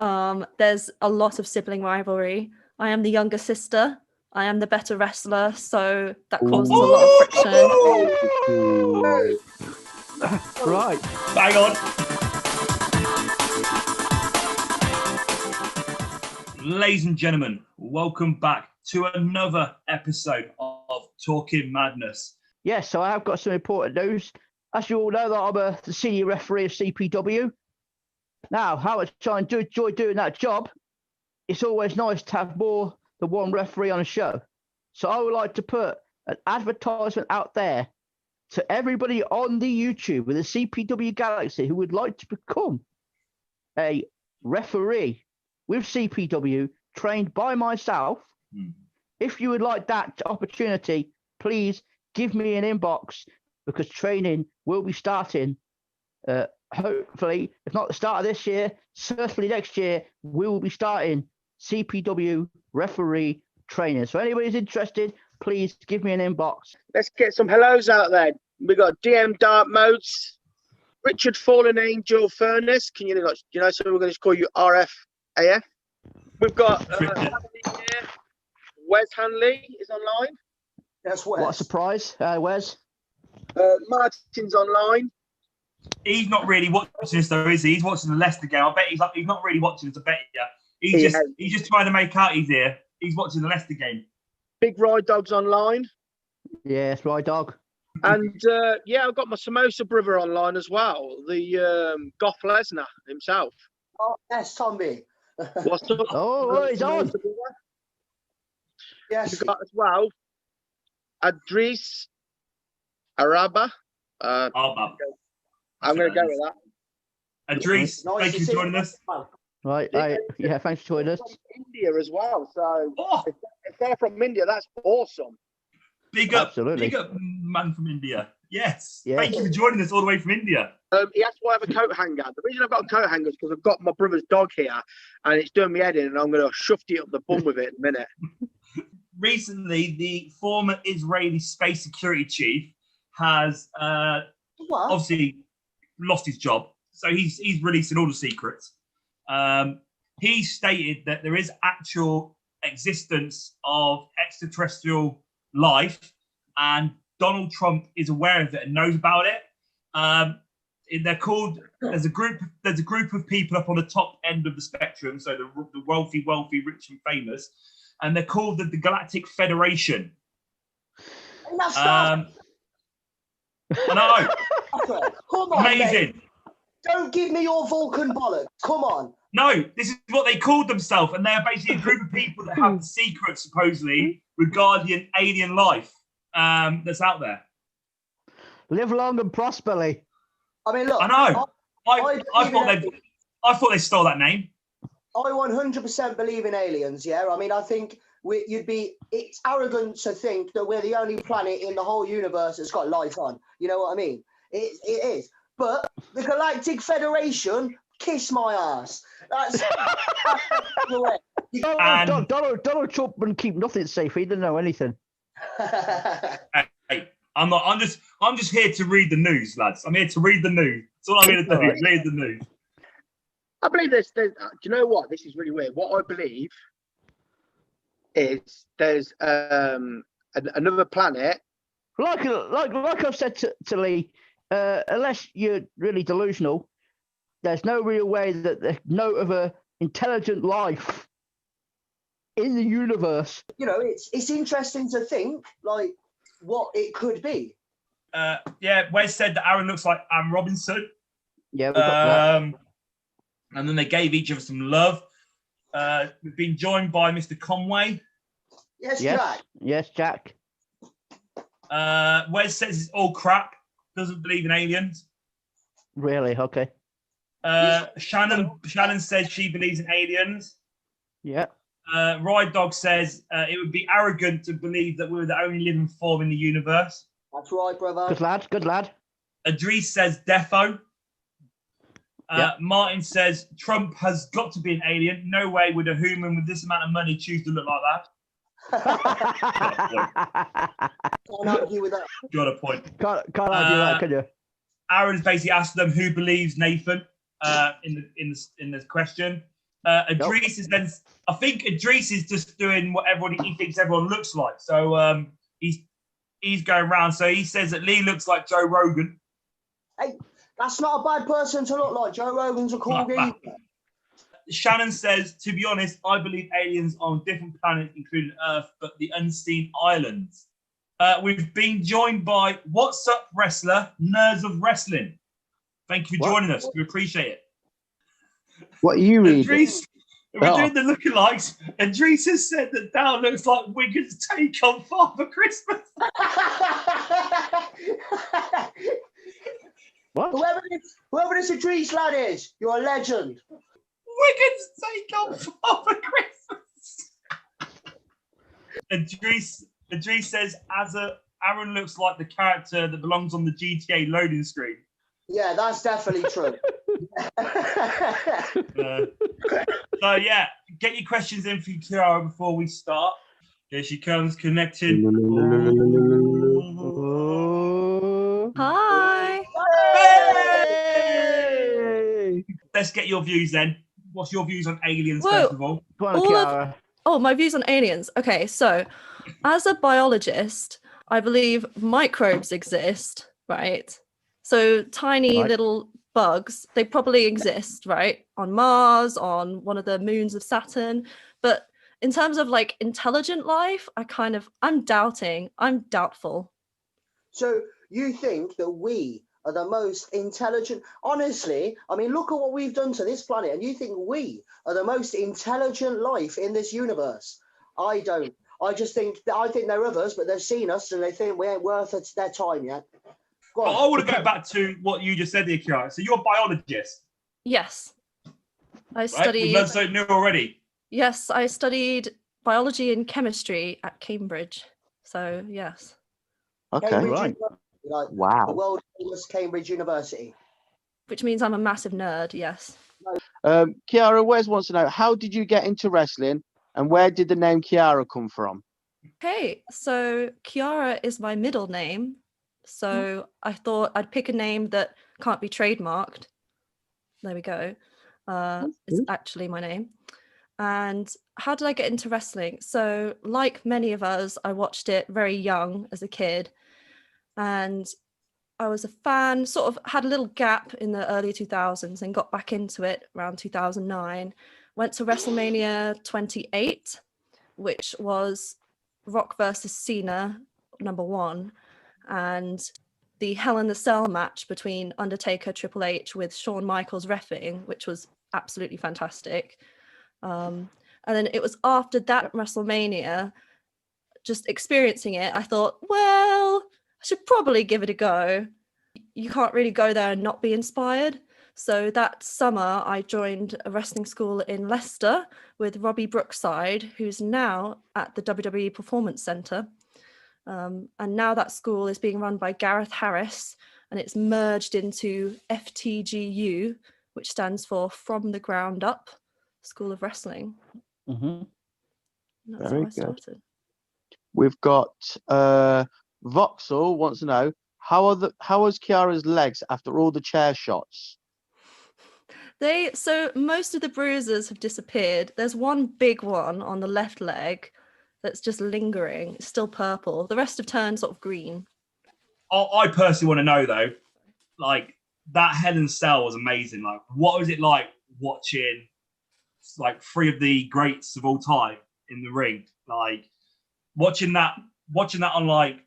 There's a lot of sibling rivalry. I am the younger sister. I am the better wrestler, so that causes a lot of friction. Right. Bang on. Ladies and gentlemen, welcome back to another episode of Talking Madness. Yes, so I have got some important news. As you all know, that I'm the senior referee of CPW. Now, how much I enjoy doing that job, it's always nice to have more than one referee on a show. So I would like to put an advertisement out there to everybody on the YouTube with the CPW Galaxy who would like to become a referee with CPW trained by myself. If you would like that opportunity, please give me an inbox because training will be starting hopefully, if not the start of this year, certainly next year, we will be starting CPW referee training. So anybody who's interested, please give me an inbox. Let's get some hellos out there. We got DM Dark Modes, Richard Fallen Angel Furnace. Can you so we're going to call you RFAF. We've got Hanley here. Wes Hanley is online. That's Wes. What a surprise, Wes. Martin's online. He's not really watching this though, is he? He's watching the Leicester game. I bet he's not really watching this, I bet you. He's just trying to make out he's here. He's watching the Leicester game. Big Ride Dog's online. Yes, Ride Dog. And I've got my Samosa brother online as well. The Goth Lesnar himself. Oh, yes, Tommy. What's up? Oh, he's on. Yes. We've got as well Adris Araba. I'm going to go with that. Adris, thank you for joining us. Right, yeah, thanks for joining us. From India as well, so if they're from India, that's awesome. Big up man from India. Yes. Yeah. Thank you for joining us all the way from India. He asked why I have a coat hanger. The reason I've got a coat hanger is because I've got my brother's dog here and it's doing me head in and I'm going to shufty it up the bum with it in a minute. Recently, the former Israeli space security chief has obviously lost his job. So he's releasing all the secrets. He stated that there is actual existence of extraterrestrial life and Donald Trump is aware of it and knows about it. They're called, there's a group of people up on the top end of the spectrum, so the wealthy, rich and famous, and they're called the Galactic Federation. I know. Come on, amazing. Mate. Don't give me your Vulcan bollocks. Come on. No, this is what they called themselves, and they're basically a group of people that have the secrets, supposedly, regarding alien life that's out there. Live long and prosper, Lee. I mean, look. I know. I thought they stole that name. I 100% believe in aliens, yeah? I mean, I think it's arrogant to think that we're the only planet in the whole universe that's got life on. You know what I mean? It is. But the Galactic Federation, kiss my ass. That's the way. Donald Trump wouldn't keep nothing safe. He didn't know anything. Hey, I'm just here to read the news, lads. I'm here to read the news. That's all I'm here to do. Right. Read the news. I believe there's do you know what? This is really weird. What I believe is there's another planet. Like I've said to Lee, unless you're really delusional, there's no real way that there's no other intelligent life in the universe. You know, it's interesting to think like what it could be. Wes said that Aaron looks like Aaron Robinson. Yeah, we got that. And then they gave each other some love. We've been joined by Mr. Conway. Yes, Jack. Yes, Jack. Wes says it's all crap. Doesn't believe in aliens. Really? Okay. Shannon says she believes in aliens. Yeah. Ride Dog says it would be arrogant to believe that we're the only living form in the universe. That's right, brother. Good lad. Adris says defo. Martin says Trump has got to be an alien. No way would a human with this amount of money choose to look like that. Can't argue with that. Got a point. Can't argue that, can you? Aaron's basically asked them who believes Nathan in this question. Idris is then. I think Idris is just doing what he thinks everyone looks like. So he's going around. So he says that Lee looks like Joe Rogan. Hey, that's not a bad person to look like. Joe Rogan's a cool guy. Shannon says, to be honest, I believe aliens are on different planets, including Earth, but the unseen islands. We've been joined by What's Up Wrestler, Nerds of Wrestling. Thank you for joining us. We appreciate it. What are you reading? Idris, we're doing the lookalikes. Idris has said that Down looks like Wigan's take on Father Christmas. What? Whoever this Idris lad is, you're a legend. Wigan's take on Father Christmas. Idris says, Aaron looks like the character that belongs on the GTA loading screen. Yeah, that's definitely true. So yeah, get your questions in for Kiara before we start. Here she comes, connecting. Hi. Hey! Let's get your views then. What's your views on aliens, first of all? Come on, Kiara. My views on aliens. Okay, so as a biologist, I believe microbes exist, right? So tiny little bugs, they probably exist, right? On Mars, on one of the moons of Saturn. But in terms of like intelligent life, I'm doubtful. So you think that we are the most intelligent? Honestly, I mean, look at what we've done to this planet, and you think we are the most intelligent life in this universe? I don't. I think there are others, but they've seen us and they think we ain't worth their time yet. I want to go back to what you just said there, Kiara. So you're a biologist. Yes. I Right? studied. We've learned something new already. Yes, I studied biology and chemistry at Cambridge. So yes. Okay, Cambridge right. University, Wow. The world famous Cambridge University. Which means I'm a massive nerd, yes. Kiara, Wes wants to know, how did you get into wrestling and where did the name Kiara come from? Okay, so Kiara is my middle name. So I thought I'd pick a name that can't be trademarked. There we go. It's actually my name. And how did I get into wrestling? So like many of us, I watched it very young as a kid. And I was a fan, sort of had a little gap in the early 2000s and got back into it around 2009. Went to WrestleMania 28, which was Rock versus Cena, #1. And the Hell in the Cell match between Undertaker, Triple H with Shawn Michaels reffing, which was absolutely fantastic. And then it was after that WrestleMania, just experiencing it, I thought, well, I should probably give it a go. You can't really go there and not be inspired. So that summer, I joined a wrestling school in Leicester with Robbie Brookside, who's now at the WWE Performance Centre. And now that school is being run by Gareth Harris, and it's merged into FTGU, which stands for From the Ground Up School of Wrestling. Mm-hmm. That's Very how I started. We've got Voxel wants to know, how was Kiara's legs after all the chair shots? So most of the bruises have disappeared. There's one big one on the left leg that's just lingering. It's still purple. The rest have turned sort of green. I personally want to know though, like that Hell in a Cell was amazing. Like, what was it like watching like 3 of the greats of all time in the ring? Like watching that on like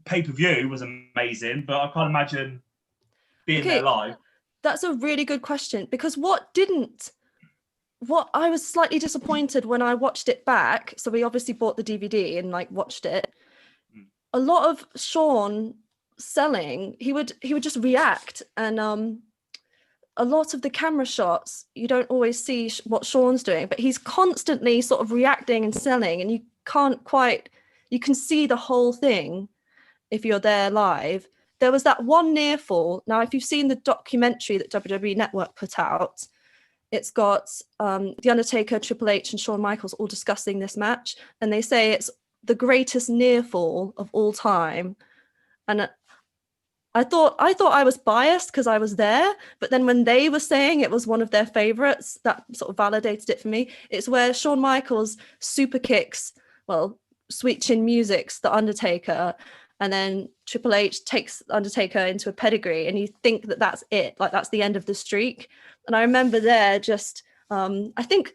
pay-per-view was amazing, but I can't imagine being there live. That's a really good question, because what I was slightly disappointed when I watched it back. So we obviously bought the DVD and like watched it. A lot of Shawn selling, he would just react, and a lot of the camera shots, you don't always see what Shawn's doing, but he's constantly sort of reacting and selling, and you can see the whole thing if you're there live. There was that one near fall. Now, if you've seen the documentary that WWE Network put out, it's got The Undertaker, Triple H, and Shawn Michaels all discussing this match, and they say it's the greatest near fall of all time. And I thought I was biased because I was there, but then when they were saying it was one of their favorites, that sort of validated it for me. It's where Shawn Michaels super kicks, well, Sweet Chin Music's The Undertaker, and then Triple H takes Undertaker into a pedigree, and you think that that's it, like that's the end of the streak. And I remember there just, I think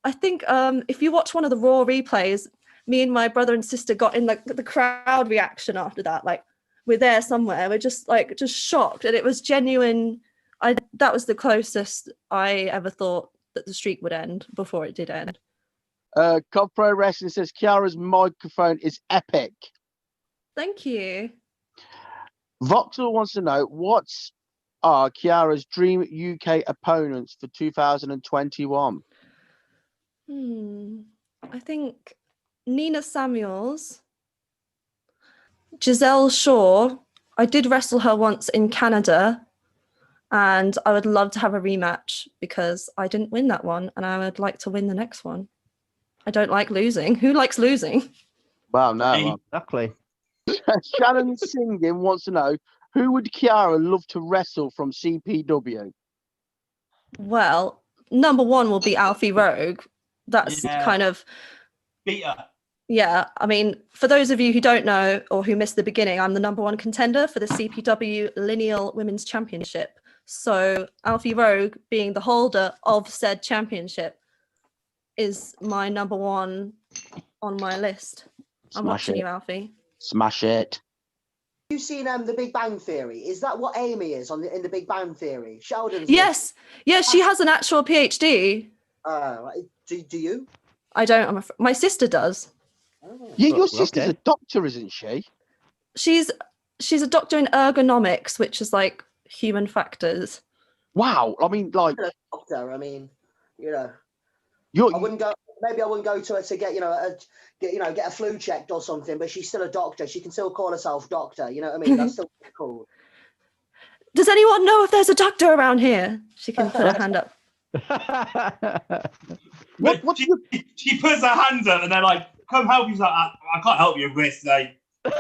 if you watch one of the Raw replays, me and my brother and sister got in like the crowd reaction after that, like we're there somewhere, we're just shocked, and it was genuine. That was the closest I ever thought that the streak would end before it did end. Coventry Pro Wrestling says Kiara's microphone is epic. Thank you. Voxel wants to know what are Kiara's dream UK opponents for 2021. I think Nina Samuels, Giselle Shaw. I did wrestle her once in Canada, and I would love to have a rematch because I didn't win that one, and I would like to win the next one. I don't like losing. Who likes losing? Well, no. Exactly. Shannon Singing wants to know, who would Kiara love to wrestle from CPW? Well, number one will be Alfie Rogue. That's kind of... Beat her. Yeah, I mean, for those of you who don't know or who missed the beginning, I'm the number one contender for the CPW Lineal Women's Championship. So Alfie Rogue, being the holder of said championship, is my number one on my list. I'm watching you, Alfie. Smash it. You seen The Big Bang Theory? Is that what Amy is in The Big Bang Theory? Sheldon's. Yes, she has an actual PhD. Do you? I don't. My sister does. Yeah, your sister's a doctor, isn't she? She's a doctor in ergonomics, which is like human factors. Wow, I mean, like doctor. I mean, I wouldn't go. Maybe I wouldn't go to her to get get a flu checked or something. But she's still a doctor. She can still call herself doctor. You know what I mean? That's still cool. Does anyone know if there's a doctor around here? She can put her hand up. She puts her hands up and they're like, come help you. Like, I can't help you with this today. They're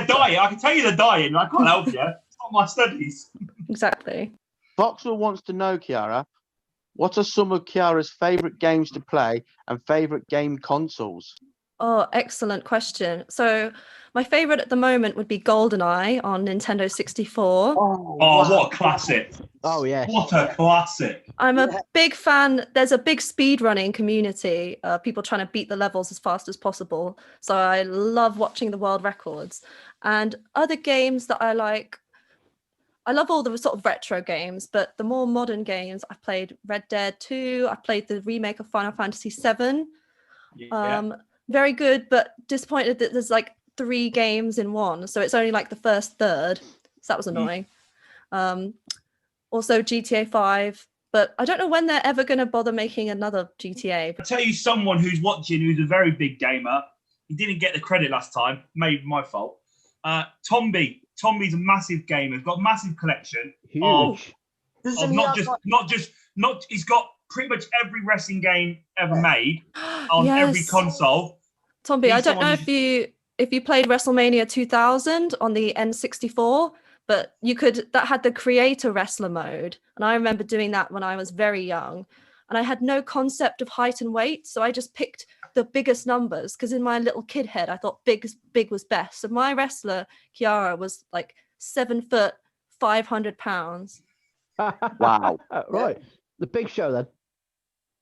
dying. I can tell you they're dying. I can't help you. It's not my studies. Exactly. Voxel wants to know, Kiara, what are some of Kiara's favourite games to play and favourite game consoles? Oh, excellent question. So my favorite at the moment would be GoldenEye on Nintendo 64. Oh, wow. What a classic. Oh, yeah. What a classic. I'm a big fan. There's a big speedrunning community, people trying to beat the levels as fast as possible. So I love watching the world records. And other games that I like, I love all the sort of retro games, but the more modern games, I've played Red Dead 2. I played the remake of Final Fantasy 7. Yeah. Very good, but disappointed that there's like 3 games in one. So it's only like the first third. So that was annoying. Also GTA 5, but I don't know when they're ever going to bother making another GTA. I'll tell you someone who's watching who's a very big gamer. He didn't get the credit last time. Maybe my fault. Tomby. Tomby's a massive gamer. He's got a massive collection. Huge. He's got pretty much every wrestling game ever made on every console. Tomby, I don't know if you played WrestleMania 2000 on the N64, but that had the creator wrestler mode. And I remember doing that when I was very young. And I had no concept of height and weight. So I just picked the biggest numbers because in my little kid head, I thought big was best. So my wrestler, Kiara, was like 7 foot, 500 pounds. Wow. Right. The Big Show then.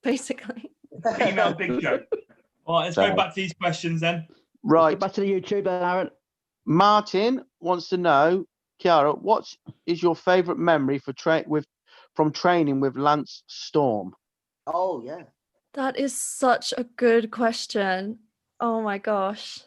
Basically. Female Big Show. All right, let's go back to these questions then. Right. Back to the YouTube then, Aaron. Martin wants to know, Kiara, what is your favourite memory from training with Lance Storm? Oh, yeah. That is such a good question. Oh my gosh.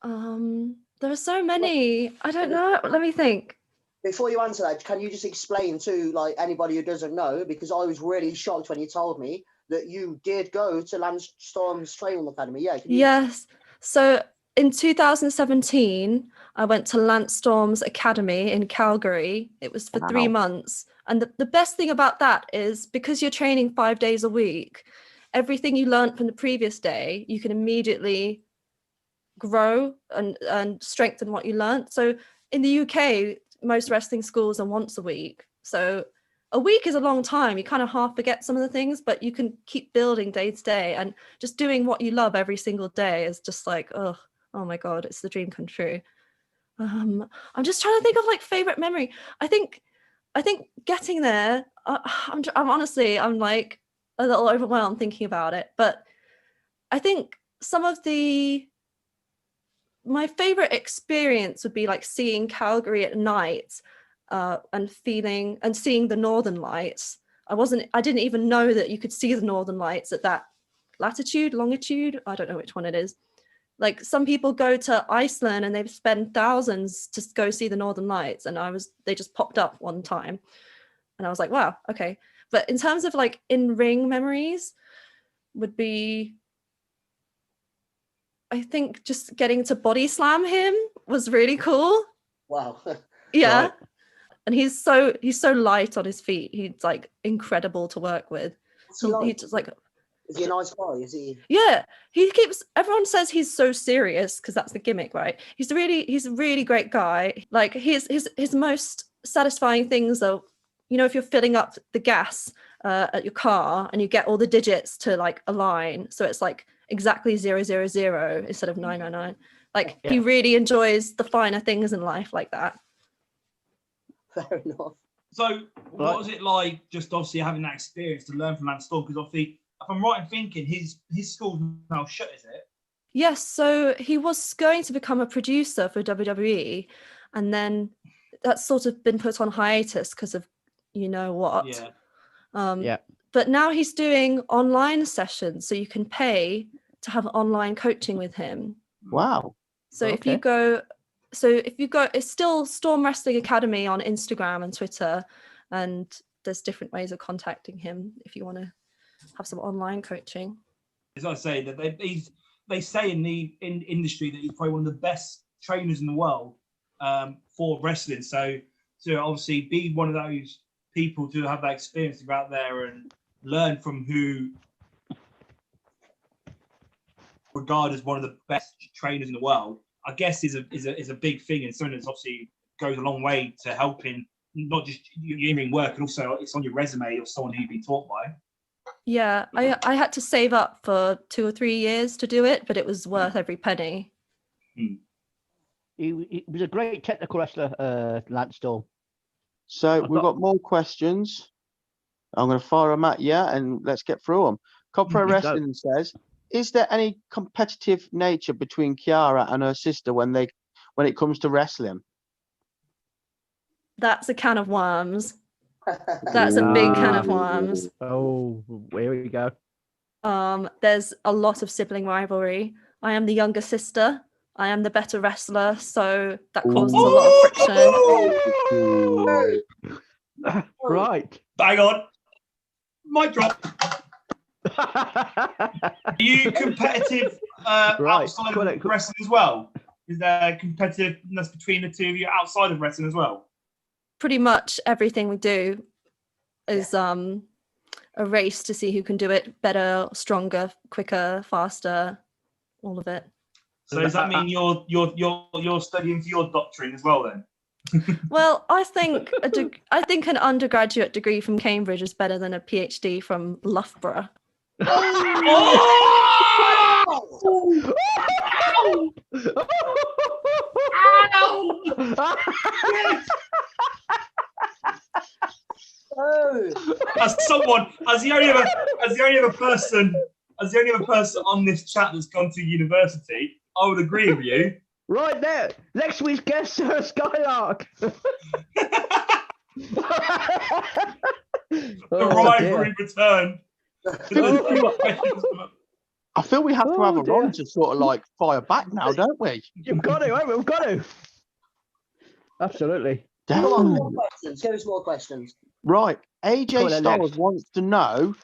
There are so many. I don't know. Let me think. Before you answer that, can you just explain to like anybody who doesn't know, because I was really shocked when you told me that you did go to Lance Storm's training academy. Yeah. Yes. So in 2017, I went to Lance Storm's academy in Calgary. It was for 3 months. And the best thing about that is because you're training 5 days a week, everything you learned from the previous day, you can immediately grow and strengthen what you learned. So in the UK, most wrestling schools are once a week. So a week is a long time. You kind of half forget some of the things, but you can keep building day to day, and just doing what you love every single day is just like, oh my God, it's the dream come true. I'm just trying to think of like favorite memory. I think getting there, I'm honestly, I'm like a little overwhelmed thinking about it, but I think some of my favorite experience would be like seeing Calgary at night, and seeing the Northern Lights. I didn't even know that you could see the Northern Lights at that latitude, longitude. I don't know which one it is. Like some people go to Iceland and they spend thousands to go see the Northern Lights, and they just popped up one time, and I was like, wow, okay. But in terms of like in-ring memories, would be, I think just getting to body slam him was really cool. Wow. Yeah. Right. And he's so light on his feet. He's like incredible to work with. He's just like, is he a nice guy? Is he? Yeah, everyone says he's so serious because that's the gimmick, right? He's a really great guy. Like his most satisfying things are, if you're filling up the gas at your car and you get all the digits to like align, so it's like exactly 000 instead of 999. Like he really enjoys the finer things in life like that. Fair enough. So what was it like, just obviously having that experience to learn from Lance Storm? Because obviously, if I'm right in thinking, his school's now shut, is it? Yes, so he was going to become a producer for WWE, and then that's sort of been put on hiatus because of you know what. Yeah. But now he's doing online sessions, so you can pay to have online coaching with him. Wow. So if you go, it's still Storm Wrestling Academy on Instagram and Twitter, and there's different ways of contacting him if you want to have some online coaching. As I say, that they say in the industry that he's probably one of the best trainers in the world for wrestling. So to obviously be one of those people to have that experience to go out there and learn from who regarded as one of the best trainers in the world, I guess is a big thing, and something that's obviously goes a long way to helping not just your in-ring work, and also it's on your resume of someone who you've been taught by. Yeah, I had to save up for 2 or 3 years to do it, but it was worth every penny. He was a great technical wrestler, Lance Storm. So we've got more questions. I'm going to fire them at you and let's get through them. Coventry Pro Wrestling says, is there any competitive nature between Kiara and her sister when it comes to wrestling? That's a can of worms. That's a big can of worms. Oh, here we go. There's a lot of sibling rivalry. I am the younger sister. I am the better wrestler, so that causes a lot of friction. Right. Bang on. Mic drop. Are you competitive outside of wrestling as well? Is there competitiveness between the two of you outside of wrestling as well? Pretty much everything we do is a race to see who can do it better, stronger, quicker, faster, all of it. So does that mean you're studying for your doctorate as well then? Well, I think an undergraduate degree from Cambridge is better than a PhD from Loughborough. As the only other person on this chat that's gone to university, I would agree with you. Right there. Next week's guest, Sarah Skylark. The rivalry returned. I feel we have to have her on to sort of like fire back now, don't we? You've got to, haven't we? We've got to. Absolutely. Come on, more questions. Give us more questions. Right. AJ Styles wants to know,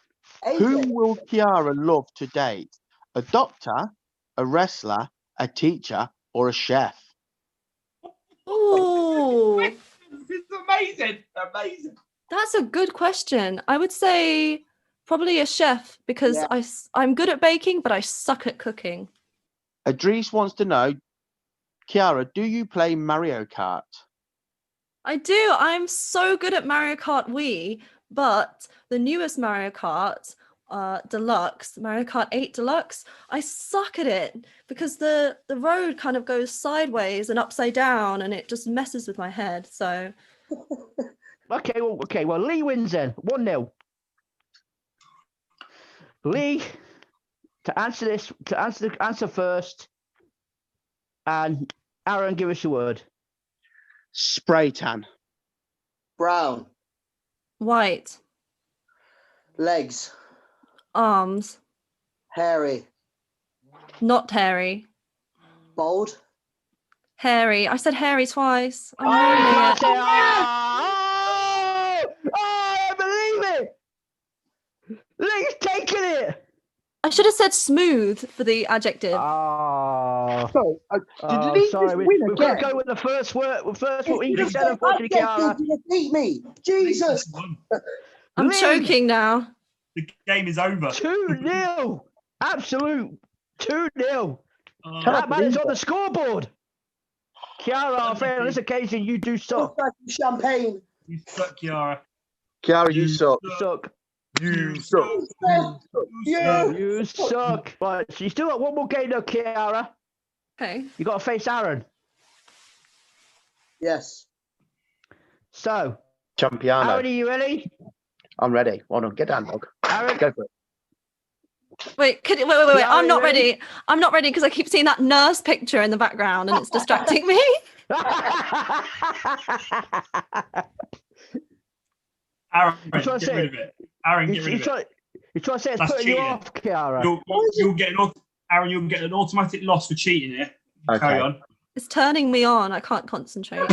who will Kiara love to date? A doctor, a wrestler, a teacher, or a chef? Oh, it's amazing. That's a good question. I would say probably a chef because I'm good at baking, but I suck at cooking. Adrice wants to know, Kiara, do you play Mario Kart? I do. I'm so good at Mario Kart Wii, but the newest Mario Kart Deluxe, Mario Kart 8 Deluxe, I suck at it because the road kind of goes sideways and upside down, and it just messes with my head. So. Okay. Well, Lee wins then. 1-0. Lee, to answer first, and Aaron, give us your word. Spray tan. Brown. White. Legs. Arms. Hairy. Not hairy. Bold. Hairy. I said hairy twice. I'm I believe it. Lee's taking it. I should have said smooth for the adjective. Sorry, Sorry. We've got to go with the first word. First what you said, unfortunately, Kiara. You beat me. Jesus. I'm Lee. choking now. The game is over. 2-0. Absolute 2-0. Oh, That man is on the scoreboard. Kiara, I'm afraid on this occasion you do suck. Champagne. you suck, Kiara. Kiara, you suck. You suck. You suck. Yeah. You suck. Right, so you still got one more game though, Kiara. Okay. You got to face Aaron. Yes. So, Champiano. Aaron, are you ready? I'm ready. Hold on, get down, dog. Aaron, Go for it. Wait. Wait. Yeah, I'm not ready? ready. I'm not ready because I keep seeing that nurse picture in the background and it's distracting me. Aaron, That's what I get said. rid of it. Aaron, get rid of it. You're trying to say it's That's putting you cheating. off, Kiara. You'll get Aaron, you'll get an automatic loss for cheating here. Okay. Carry on. It's turning me on. I can't concentrate.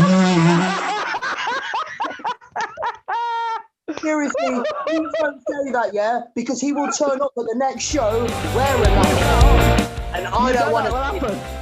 Seriously, you don't say that, yeah? Because he will turn up at the next show wearing that. And I don't want to. What happened?